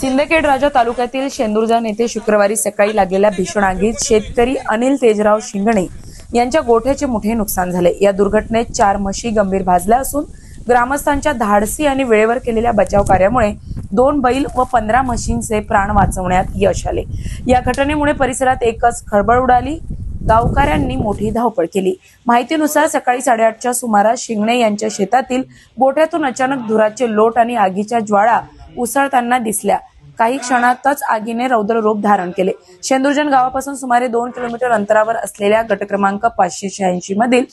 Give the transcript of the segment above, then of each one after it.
सिंदखेड राजा तालुक्यातील शेंदुरजान येथे शुक्रवारी सकाळी लागलेल्या भीषण आगीत शेतकरी अनिल तेजराव शिंगणे यांच्या गोठ्याचे मोठे नुकसान झाले। या दुर्घटनेत 4 म्हशी गंभीर भाजल्या असून ग्रामस्थांच्या धाडसी आणि वेळेवर केलेल्या बचाव कार्यामुळे 2 बैल व 15 म्हशींचे प्राण वाचवण्यात यश आले। या घटनेमुळे परिसरात एकच खळबळ उडाली। गावकऱ्यांनी मोठी धावपळ केली। माहितीनुसार सकाळी 8:30च्या सुमारास शिंगणे यांच्या शेतातील गोठ्यातून अचानक धुराचे लोट आणि आगीच्या ज्वाळा उसळताना दिसल्या। काही क्षणातच आगीने रौद्र रूप धारण केले। शेंदुरजन गावापासून सुमारे 2 किलोमीटर अंतरावर असलेल्या गट क्रमांक 586 मधील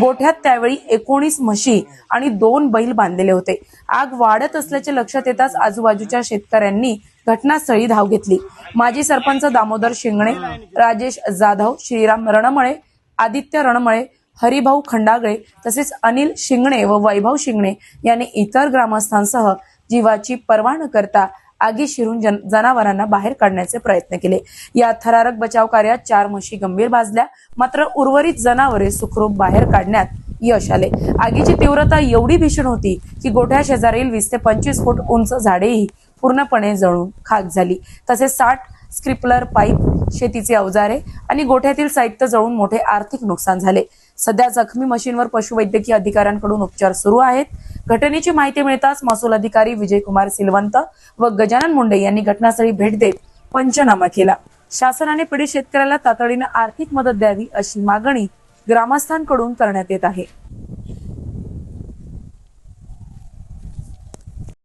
गोठ्यात त्यावेळी 19 म्हशी आणि 2 बैल बांधलेले होते। आग वाढत असल्याचे लक्षात येताच आजूबाजूच्या शेतकऱ्यांनी घटनास्थळी धाव घेतली। माजी सरपंच दामोदर शिंगणे, राजेश जाधव, श्रीराम रणमळे, आदित्य रणमळे, हरिभाऊ खंडागळे तसेच अनिल शिंगणे व वैभव शिंगणे यांनी इतर ग्रामस्थांसह जीवाची पर्वा न करता आगी शिरून जनावरांना बाहेर काढण्याचे प्रयत्न केले। या थरारक बचाव कार्यात 4 म्हशी गंभीर भाजल्या, मात्र उर्वरित जनावरे सुखरूप बाहेर काढण्यात यश आले। आगीची तीव्रता एवढी भीषण होती की गोठ्या शेजारील 20 ते 25 फूट उंच झाडेही पूर्णपणे जळून खाक झाली। तसेच 60 स्क्रिपलर पाईप, शेतीचे अवजारे आणि गोठ्यातील साहित्य जळून मोठे आर्थिक नुकसान झाले। सध्या जखमी मशीनवर पशुवैद्यकीय अधिकाऱ्यांकडून उपचार सुरू आहेत। घटनेची माहिती मिळताच महसूल अधिकारी विजयकुमार सिलवंत व गजानन मुंडे यांनी घटनास्थळी भेट देत पंचनामा केला। शासनाने पीडित शेतकऱ्याला तातडीने आर्थिक मदत द्यावी अशी मागणी ग्रामस्थांकडून करण्यात येत आहे।